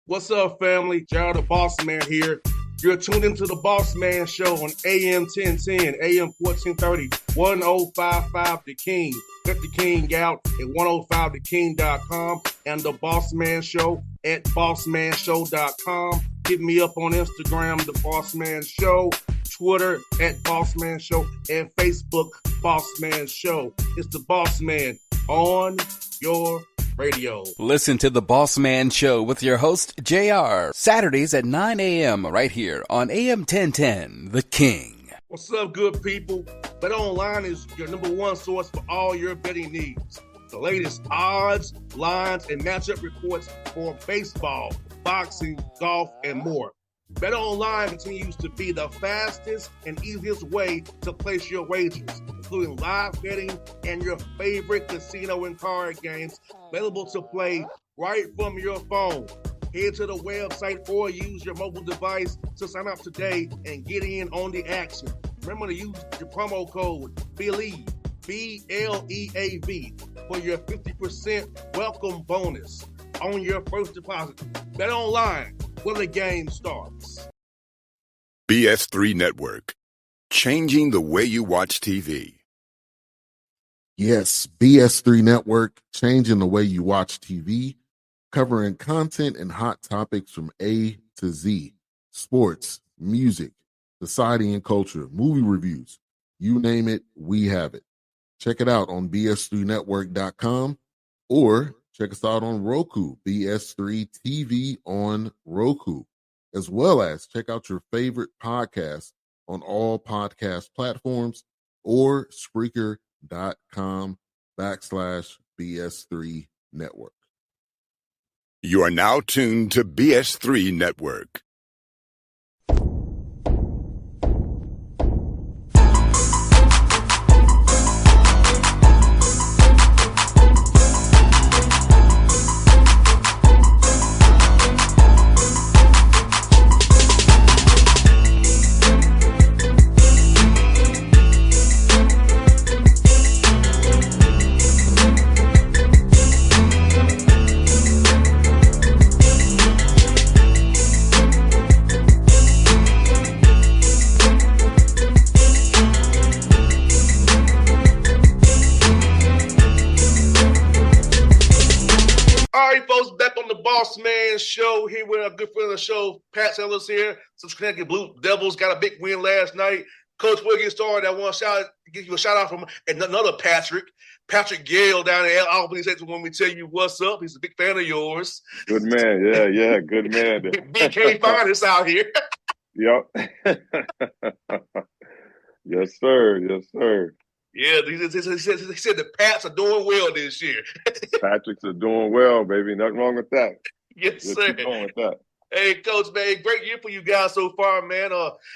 What's up, family? Gerald the Bossman here. You're tuned into the Bossman Show on AM 1010, AM 1430, 1055 The King. Let the King out at 105theking.com and the Bossman Show at bossmanshow.com. Hit me up on Instagram, The Bossman Show, Twitter at Bossman Show, and Facebook, Bossman Show. It's the Bossman on your radio. Listen to the Bossman Show with your host, JR, Saturdays at 9 a.m. right here on AM 1010, The King. What's up, good people? BetOnline is your number one source for all your betting needs. The latest odds, lines, and matchup reports for baseball, boxing, golf, and more. BetOnline continues to be the fastest and easiest way to place your wagers, including live betting and your favorite casino and card games available to play right from your phone. Head to the website or use your mobile device to sign up today and get in on the action. Remember to use your promo code BELIEVE, BLEAV, for your 50% welcome bonus on your first deposit. BetOnline, where the game starts. BS3 Network, changing the way you watch TV. Yes, BS3 Network, changing the way you watch TV, covering content and hot topics from A to Z, sports, music, society and culture, movie reviews, you name it, we have it. Check it out on bs3network.com or check us out on Roku, BS3 TV on Roku, as well as check out your favorite podcast on all podcast platforms or Spreaker.com/BS3 Network. You are now tuned to BS3 Network. Bossman Show here with a good friend of the show, Pat Sellers here. Some Connecticut Blue Devils got a big win last night. Coach, before we get started, I want to give you a shout out from another Patrick Gale down in Albany. Said when we tell you what's up, he's a big fan of yours. Good man, yeah, good man. BK Finest out here. Yep. Yes, sir. Yeah, he said the Pats are doing well this year. Patricks are doing well, baby. Nothing wrong with that. Yes, Just sir. keep going with that. Hey, Coach, man, great year for you guys so far, man.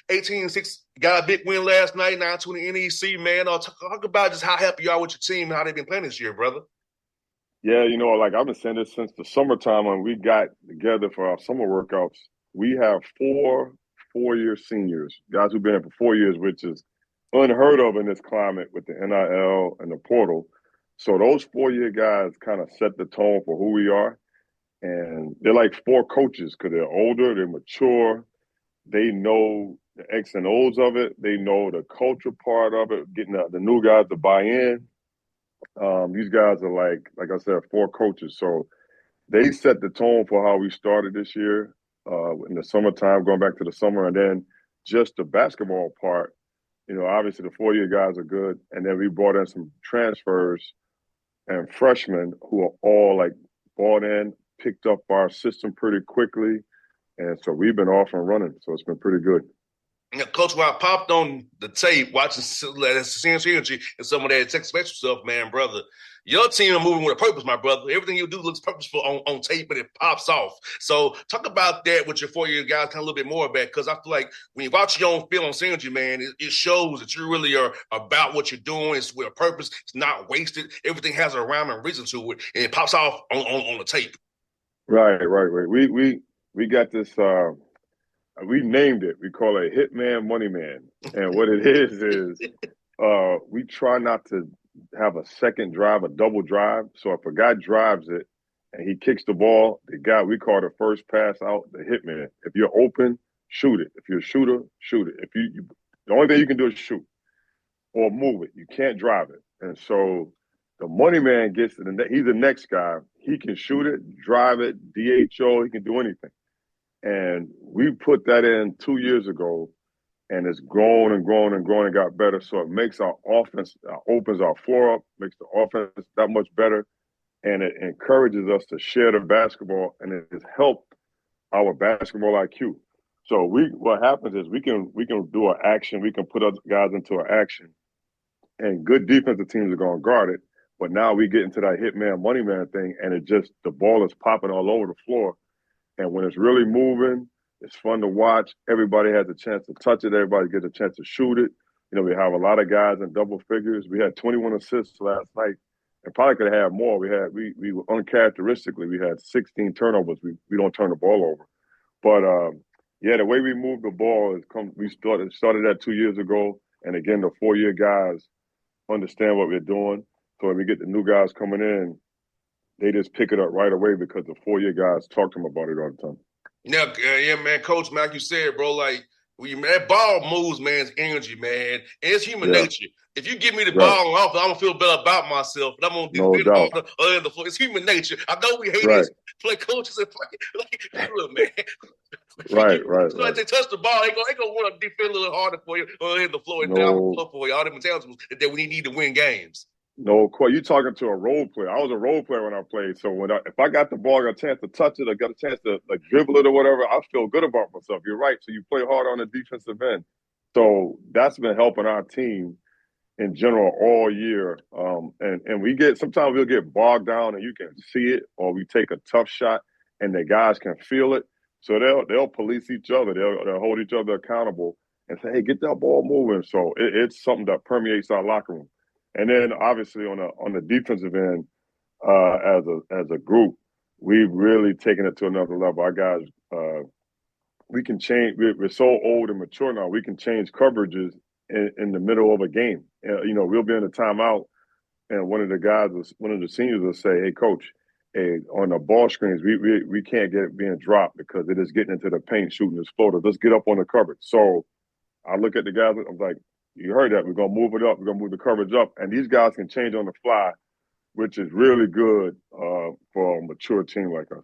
18-6, got a big win last night, 9-20 NEC, man. Talk about just how happy you are with your team and how they've been playing this year, brother. Yeah, I've been saying this since the summertime when we got together for our summer workouts. We have four-year seniors, guys who've been here for 4 years, which is unheard of in this climate with the NIL and the portal. So those 4-year guys kind of set the tone for who we are. And they're like four coaches because they're older, they're mature, they know the X and O's of it, they know the culture part of it, getting the new guys to buy in. These guys are like I said, four coaches. So they set the tone for how we started this year in the summertime, going back to the summer. And then just the basketball part, obviously the 4-year guys are good. And then we brought in some transfers and freshmen who are all like bought in, picked up our system pretty quickly. And so we've been off and running. So it's been pretty good. Yeah, Coach, when I popped on the tape, watching Sense Energy and some of that tech special stuff, man, brother, your team are moving with a purpose, my brother. Everything you do looks purposeful on tape, but it pops off. So talk about that with your 4-year guys kind of a little bit more about, because I feel like when you watch your own film on Synergy, man, it shows that you really are about what you're doing. It's with a purpose. It's not wasted. Everything has a rhyme and reason to it, and it pops off on the tape. Right. We got this we named it. We call it Hitman Money Man. And what it is we try not to have a second drive, a double drive. So if a guy drives it and he kicks the ball, the guy, we call the first pass out the hitman. If you're open, shoot it. If you're a shooter, shoot it. The only thing you can do is shoot or move it. You can't drive it. And so the money man gets it, and he's the next guy. He can shoot it, drive it, DHO, he can do anything. And we put that in 2 years ago, and it's grown and grown and grown and got better. So it makes our offense, opens our floor up, makes the offense that much better, and it encourages us to share the basketball, and it has helped our basketball IQ. So what happens is we can do an action, we can put other guys into an action, and good defensive teams are going to guard it. But now we get into that hit man, money man thing, and the ball is popping all over the floor. And when it's really moving, it's fun to watch. Everybody has a chance to touch it. Everybody gets a chance to shoot it. You know, we have a lot of guys in double figures. We had 21 assists last night, and probably could have had more. We uncharacteristically, we had 16 turnovers. We don't turn the ball over. But yeah, the way we move the ball we started that 2 years ago, and again, the 4-year guys understand what we're doing. So when we get the new guys coming in, they just pick it up right away because the 4-year guys talk to them about it all the time. Yeah, man, Coach, man, like you said, bro, like that ball moves man's energy, man. And it's human nature. If you give me the ball on offense, I'm gonna feel better about myself, and I'm gonna defend harder other than the floor. It's human nature. I know we hate it. Play coaches and play look, man. Right. They touch the ball, they gonna want to defend a little harder for you or hit the floor and down the floor for you. All them intelligence that we need to win games. No, you're talking to a role player. I was a role player when I played. So if I got the ball, I got a chance to touch it, I got a chance to dribble it or whatever, I feel good about myself. You're right. So you play hard on the defensive end. So that's been helping our team in general all year. And sometimes we'll get bogged down and you can see it, or we take a tough shot and the guys can feel it. So they'll police each other. They'll hold each other accountable and say, hey, get that ball moving. So it's something that permeates our locker room. And then obviously on the defensive end, as a group, we've really taken it to another level. Our guys, we can change. We're so old and mature now. We can change coverages in the middle of a game. You know, we'll be in a timeout, and one of the seniors will say, "Hey, coach, on the ball screens, we can't get it being dropped because it is getting into the paint, shooting this floater. Let's get up on the coverage." So I look at the guys. I'm like, you heard that. We're going to move it up. We're going to move the coverage up. And these guys can change on the fly, which is really good for a mature team like us.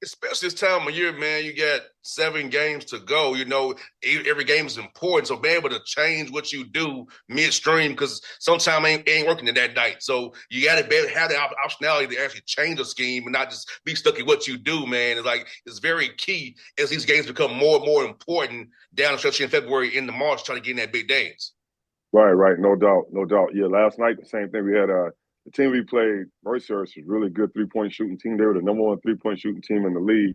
Especially this time of year, man, you got 7 games to go. You know, every game is important. So being able to change what you do midstream, because sometimes it ain't working in that night. So you got to have the optionality to actually change the scheme and not just be stuck in what you do, man. It's very key as these games become more and more important down the stretch in February into March, trying to get in that big days. Right. No doubt. Yeah, last night, the same thing. We had the team we played, Mercer, was really good three-point shooting team. They were the number 1 three-point shooting team in the league.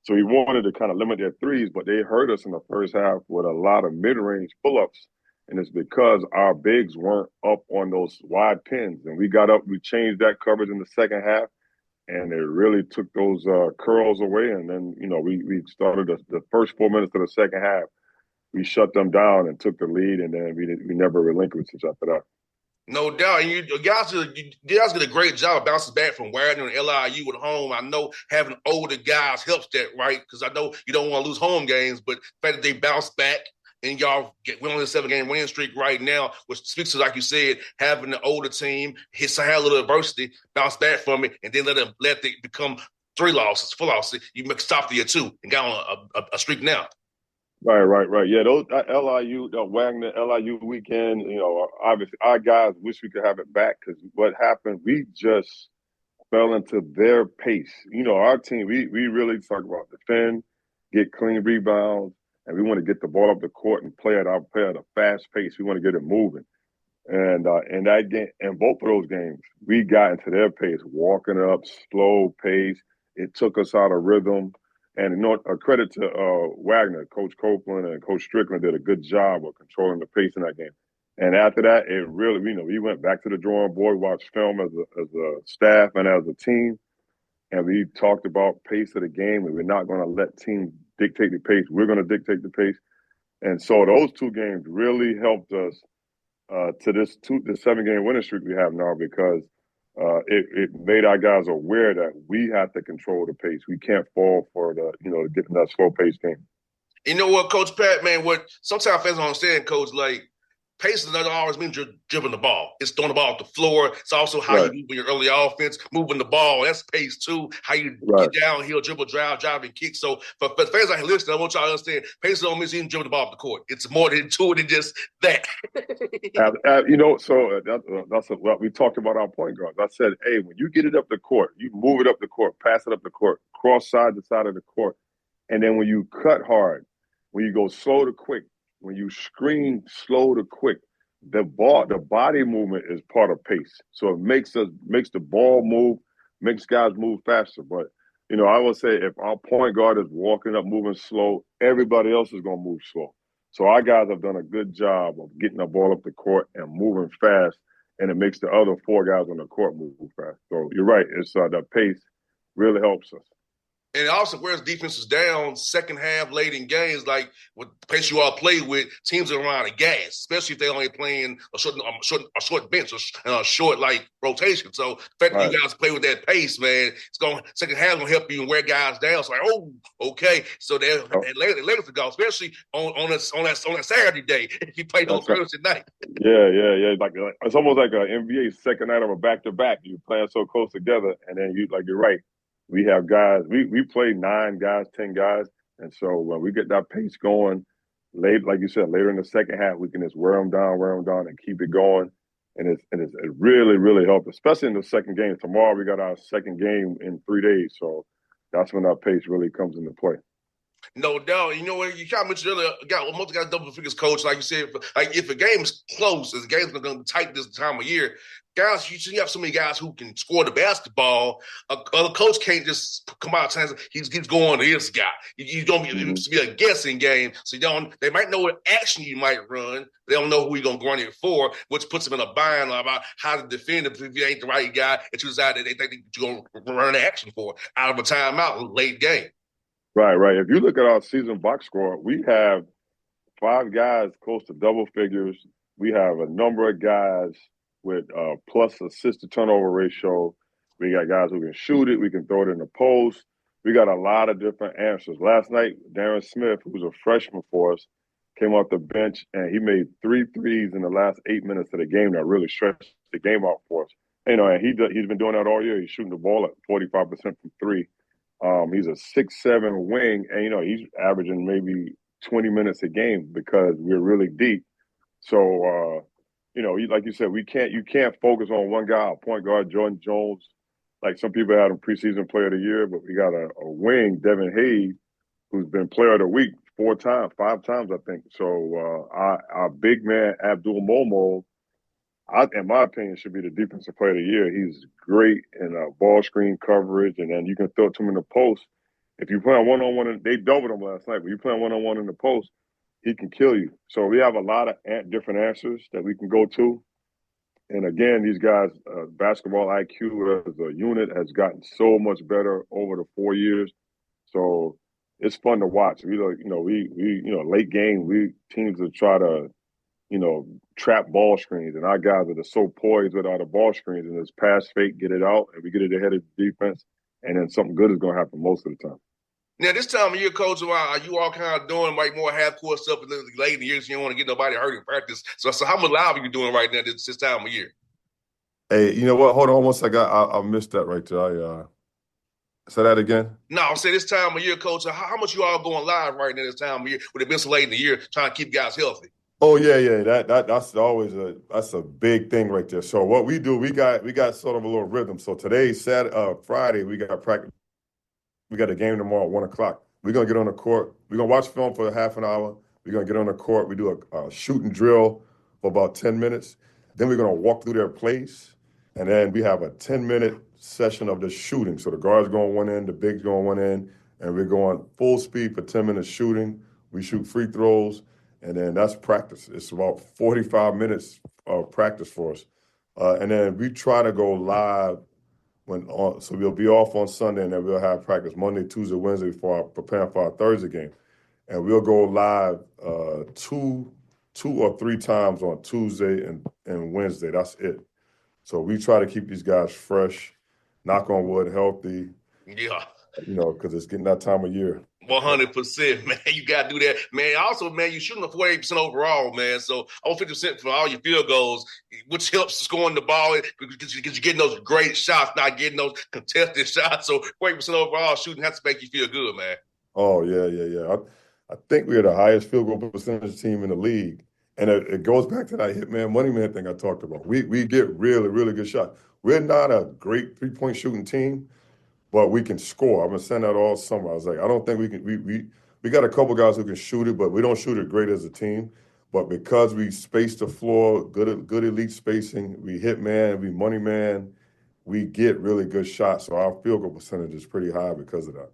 So we wanted to kind of limit their threes, but they hurt us in the first half with a lot of mid-range pull-ups. And it's because our bigs weren't up on those wide pins. And we changed that coverage in the second half, and it really took those curls away. And then, you know, we started the first 4 minutes of the second half. We shut them down and took the lead, and then we never relinquished after that. No doubt. And you guys did a great job of bouncing back from Wagner and LIU at home. I know having older guys helps that, right? Because I know you don't want to lose home games, but the fact that they bounced back and we're on a 7-game winning streak right now, which speaks to, like you said, having the older team, had a little adversity, bounce back from it, and then let it become 3 losses, 4 losses. You stop the 2 and got on a streak now. Right. Yeah, those LIU, Wagner, LIU weekend, you know, obviously our guys wish we could have it back because what happened, we just fell into their pace. You know, our team, we really talk about defend, get clean rebounds, and we want to get the ball up the court and play at a fast pace. We want to get it moving. And in that game, in both of those games, we got into their pace, walking up, slow pace. It took us out of rhythm. And you know, a credit to Wagner, Coach Copeland and Coach Strickland did a good job of controlling the pace in that game. And after that, it really, you know, we went back to the drawing board, watched film as a staff and as a team, and we talked about pace of the game, and we're not going to let teams dictate the pace. We're going to dictate the pace. And so those 2 games really helped us to this 7-game winning streak we have now because it made our guys aware that we have to control the pace. We can't fall for to get in that slow pace game. You know what, Coach Pat, man, what sometimes fans don't understand, Coach, like, pace doesn't always mean you're dribbling the ball. It's throwing the ball off the floor. It's also how you move in your early offense, moving the ball. That's pace, too. How you get downhill, dribble, drive, and kick. So for fans out here listening, I want y'all to understand, pace don't mean you dribbling the ball off the court. It's more than to it than just that. That's what we talked about our point guards. I said, hey, when you get it up the court, you move it up the court, pass it up the court, cross side to side of the court. And then when you cut hard, when you go slow to quick, when you screen slow to quick, the body movement is part of pace. So it makes the ball move, makes guys move faster. But, I would say if our point guard is walking up, moving slow, everybody else is going to move slow. So our guys have done a good job of getting the ball up the court and moving fast, and it makes the other four guys on the court move fast. So you're right. It's the pace really helps us. And it also wears defenses down second half late in games, like with the pace you all play with, teams are around of gas, especially if they're only playing a short bench or a short like rotation. So the fact that you guys play with that pace, man, second half gonna help you and wear guys down. So okay. So they're later to go, especially on that Saturday day if you play on Thursday night. Yeah. Like it's almost like an NBA second night of a back-to-back. You're playing so close together, and then you're right. We have guys, we play 9 guys, 10 guys. And so when we get that pace going, late, like you said, later in the second half, we can just wear them down and keep it going. And it really, really helps, especially in the second game. Tomorrow we got our second game in 3 days. So that's when that pace really comes into play. No doubt. You know what? You kind of mentioned earlier, most guys double figures, coach. Like you said, if a game is close, if the game's going to be tight this time of year, guys, you have so many guys who can score the basketball. A coach can't just come out and say he's going to this guy. You don't be a guessing game. So they might know what action you might run. They don't know who you're going to run it for, which puts them in a bind about how to defend if you ain't the right guy and you decide that they think you're going to run the action for out of a timeout late game. Right. If you look at our season box score, we have 5 guys close to double figures. We have a number of guys with plus assist to turnover ratio. We got guys who can shoot it. We can throw it in the post. We got a lot of different answers. Last night, Darren Smith, who's a freshman for us, came off the bench, and he made 3 threes in the last 8 minutes of the game that really stretched the game out for us. And he's been doing that all year. He's shooting the ball at 45% from 3. He's a 6'7" wing, and he's averaging maybe 20 minutes a game because we're really deep. So, like you said, you can't focus on one guy. Our point guard Jordan Jones, like some people had him preseason player of the year, but we got a wing, Devin Hayes, who's been player of the week 5 times, I think. So our big man Abdul Momo, in my opinion, should be the defensive player of the year. He's great in ball screen coverage, and then you can throw it to him in the post. If you play on one-on-one, they doubled him last night, but you play on one-on-one in the post, he can kill you. So we have a lot of different answers that we can go to. And again, these guys, basketball IQ as a unit has gotten so much better over the 4 years. So it's fun to watch. We late game, teams will try to, trap ball screens, and our guys are so poised without the ball screens, and it's pass fake, get it out, and we get it ahead of the defense, and then something good is going to happen most of the time. Now, this time of year, Coach, are you all kind of doing like more half-court stuff late in the year so you don't want to get nobody hurt in practice? So how much live are you doing right now this time of year? Hey, you know what? Hold on one second. I missed that right there. Say that again? No, I'm saying this time of year, Coach, how much you all going live right now this time of year with it been so late in the year trying to keep guys healthy? Oh yeah. That's always a big thing right there. So what we do, we got sort of a little rhythm. So today's Friday, we got practice. We got a game tomorrow at 1:00. We're gonna get on the court. We're gonna watch film for half an hour. We're gonna get on the court. We do a shooting drill for about 10 minutes. Then we're gonna walk through their plays, and then we have a 10-minute session of the shooting. So the guards going one end, the bigs going one end, and we're going full speed for 10 minutes shooting. We shoot free throws. And then that's practice. It's about 45 minutes of practice for us. And then we try to go live so we'll be off on Sunday, and then we'll have practice Monday, Tuesday, Wednesday preparing for our Thursday game. And we'll go live 2 or 3 times on Tuesday and Wednesday. That's it. So we try to keep these guys fresh, knock on wood, healthy, Yeah. because it's getting that time of year. 100%, man. You got to do that, man. Also, man, you're shooting a 48% overall, man. So over 50% for all your field goals, which helps scoring the ball because you're getting those great shots, not getting those contested shots. So 40% overall shooting has to make you feel good, man. Oh, yeah. I think we're the highest field goal percentage team in the league. And it goes back to that hitman, money man thing I talked about. We get really, really good shots. We're not a great three-point shooting team, but we can score. I've been saying that all summer. I was like, I don't think we can. We got a couple guys who can shoot it, but we don't shoot it great as a team. But because we space the floor, good elite spacing, we hit man, we money man, we get really good shots. So our field goal percentage is pretty high because of that.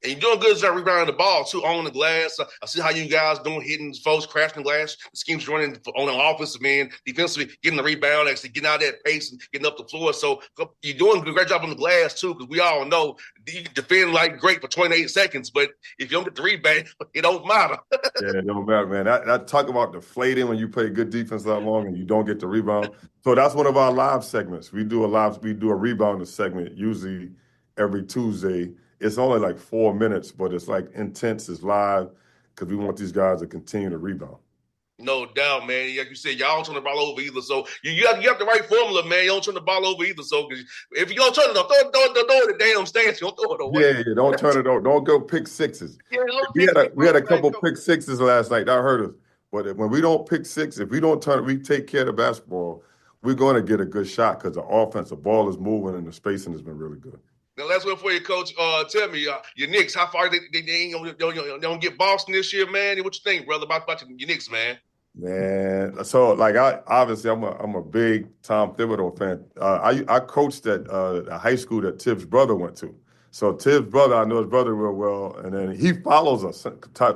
And you're doing good at rebounding the ball, too, on the glass. I see how you guys doing, hitting folks, crashing the glass. The scheme's running on the offensive end, defensively, getting the rebound, actually getting out of that pace and getting up the floor. So you're doing a great job on the glass, too, because we all know you can defend like great for 28 seconds, but if you don't get the rebound, it don't matter. Yeah, it don't matter, man. That talk about deflating when you play good defense that long and you don't get the rebound. So that's one of our live segments. We do a rebounder segment usually every Tuesday. It's only like 4 minutes, but it's like intense. It's live because we want these guys to continue to rebound. No doubt, man. Like you said, y'all don't turn the ball over either. So you have the right formula, man. You don't turn the ball over either. So if you don't turn it, throw it in the damn stance. You don't throw it away. Yeah. Don't turn it over. Don't go pick sixes. Yeah, don't We had a couple pick sixes last night. That hurt us. But when we don't pick six, if we don't turn, we take care of the basketball, we're going to get a good shot because the offense, the ball is moving and the spacing has been really good. Now, last one for you, Coach. Tell me, your Knicks, how far they ain't don't get Boston this year, man? What you think, brother, about your Knicks, man? Man, so like I'm a big Tom Thibodeau fan. I coached at a high school that Tibbs' brother went to. So Tibbs' brother, I know his brother real well, and then he follows us.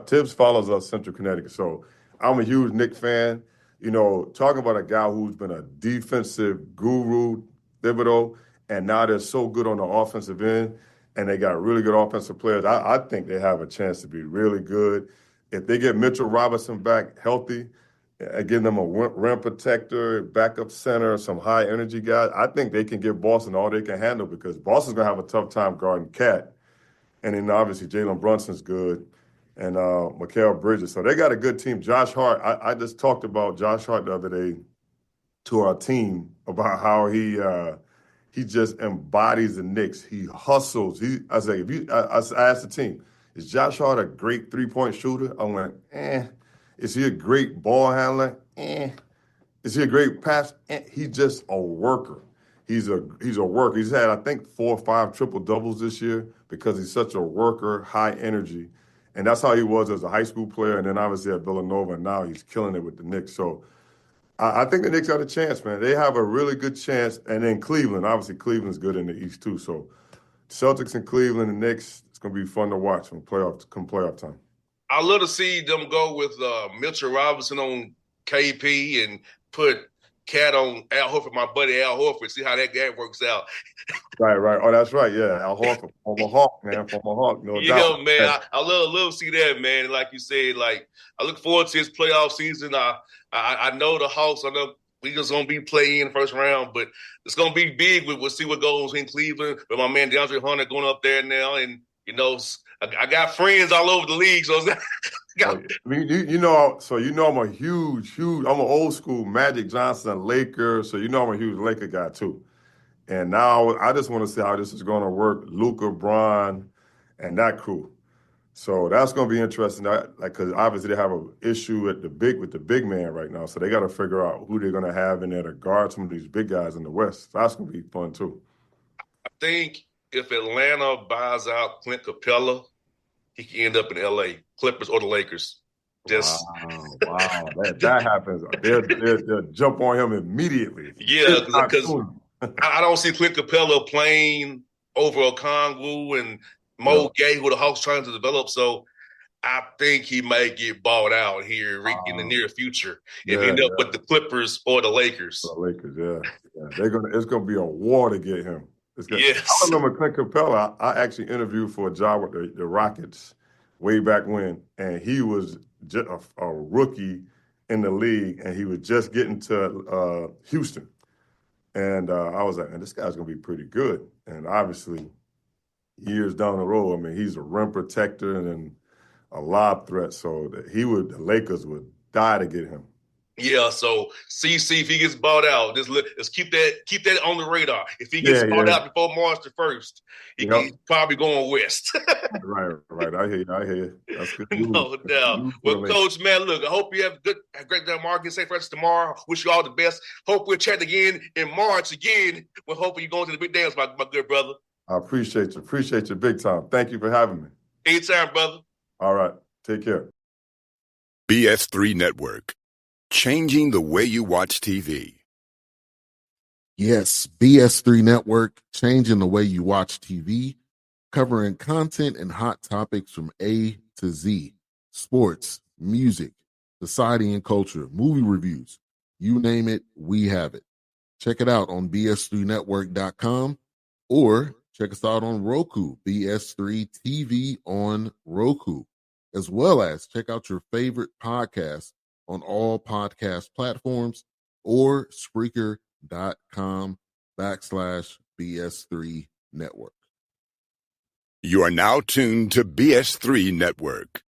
Tibbs follows us, Central Connecticut. So I'm a huge Knicks fan. Talking about a guy who's been a defensive guru, Thibodeau, and now they're so good on the offensive end, and they got really good offensive players. I think they have a chance to be really good. If they get Mitchell Robinson back healthy, give them a rim protector, backup center, some high energy guys, I think they can give Boston all they can handle because Boston's going to have a tough time guarding Cat. And then obviously Jalen Brunson's good and Mikal Bridges. So they got a good team. Josh Hart, I just talked about Josh Hart the other day to our team about how he just embodies the Knicks. He hustles. I asked the team, is Josh Hart a great three-point shooter? I went, Is he a great ball handler? Is he a great pass? He's just a worker. He's a worker. He's had, I think, 4 or 5 triple-doubles this year because he's such a worker, high energy. And that's how he was as a high school player, and then obviously at Villanova, and now he's killing it with the Knicks. So I think the Knicks got a chance, man. They have a really good chance. And then Cleveland, obviously Cleveland's good in the East too. So Celtics and Cleveland and Knicks, it's going to be fun to watch come playoff time. I love to see them go with Mitchell Robinson on KP and put Cat on Al Horford, my buddy Al Horford, see how that game works out. Right. Oh, that's right. Yeah, Al Horford, former Hawk, man, former Hawk. No doubt. Yeah, man, I love to see that, man. Like you said, like I look forward to his playoff season. I know the Hawks. I know we just gonna be playing in the first round, but it's gonna be big. We'll see what goes in Cleveland. But my man DeAndre Hunter going up there now, and I got friends all over the league, so. I'm a huge, I'm an old school Magic Johnson Laker, so I'm a huge Laker guy too. And now I just want to see how this is going to work. Luka, Bron, and that crew. So that's going to be interesting. Because obviously they have an issue with the big man right now, so they got to figure out who they're going to have in there to guard some of these big guys in the West. So that's going to be fun too. I think if Atlanta buys out Clint Capella, he can end up in L.A., Clippers or the Lakers. Wow. That happens. They'll jump on him immediately. Yeah, because I don't see Clint Capella playing over Okongwu and Mo Gay, who the Hawks trying to develop. So I think he may get bought out here in the near future and end up with the Clippers or the Lakers. The Lakers, yeah. It's gonna be a war to get him. Yes. I remember Clint Capella. I actually interviewed for a job with the Rockets way back when, and he was just a rookie in the league, and he was just getting to Houston. And I was like, man, this guy's going to be pretty good. And obviously, years down the road, I mean, he's a rim protector and a lob threat. So the Lakers would die to get him. Yeah, so see if he gets bought out. Let's keep that on the radar. If he gets bought out before March the 1st, he's probably going west. Right. I hear you. That's good. No doubt. Well, Coach, man, look, I hope you have a great day, Mark. Get safe rest tomorrow. Wish you all the best. Hope we'll chat again in March again. Well, hopefully you're going to the big dance, my good brother. I appreciate you. Appreciate you big time. Thank you for having me. Anytime, brother. All right. Take care. BS3 Network. Changing the way you watch TV. Yes, BS3 Network, changing the way you watch TV, covering content and hot topics from A to Z, sports, music, society and culture, movie reviews, you name it, we have it. Check it out on bs3network.com or check us out on Roku, BS3 TV on Roku, as well as check out your favorite podcast on all podcast platforms or Spreaker.com/BS3 Network. You are now tuned to BS3 Network.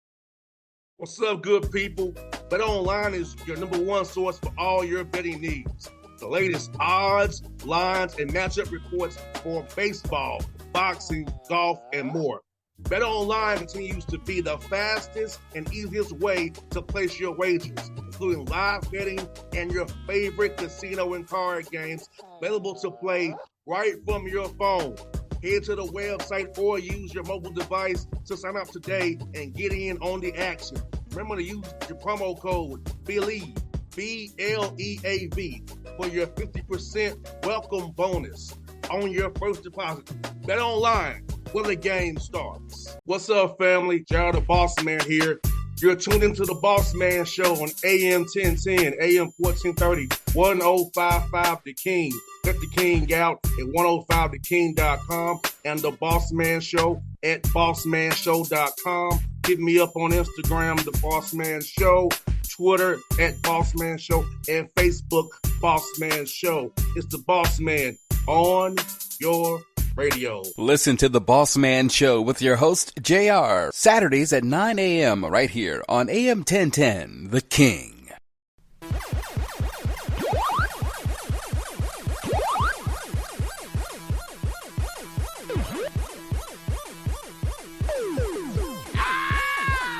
What's up, good people? Bet Online is your number one source for all your betting needs. The latest odds, lines, and matchup reports for baseball, boxing, golf, and more. Bet Online continues to be the fastest and easiest way to place your wagers, including live betting and your favorite casino and card games available to play right from your phone. Head to the website or use your mobile device to sign up today and get in on the action. Remember to use your promo code BELIEVE, BLEAV, for your 50% welcome bonus on your first deposit. Bet Online, where the game starts. What's up, family? Jared the Bossman here. You're tuned into the Bossman Show on AM 1010, AM 1430, 1055 The King. Check The King out at 105theking.com and the Bossman Show at bossmanshow.com. Hit me up on Instagram, The Bossman Show, Twitter at Bossman Show, and Facebook, Bossman Show. It's the Bossman on your radio. Listen to The Bossman Show with your host, JR, Saturdays at 9 a.m. right here on AM 1010, The King.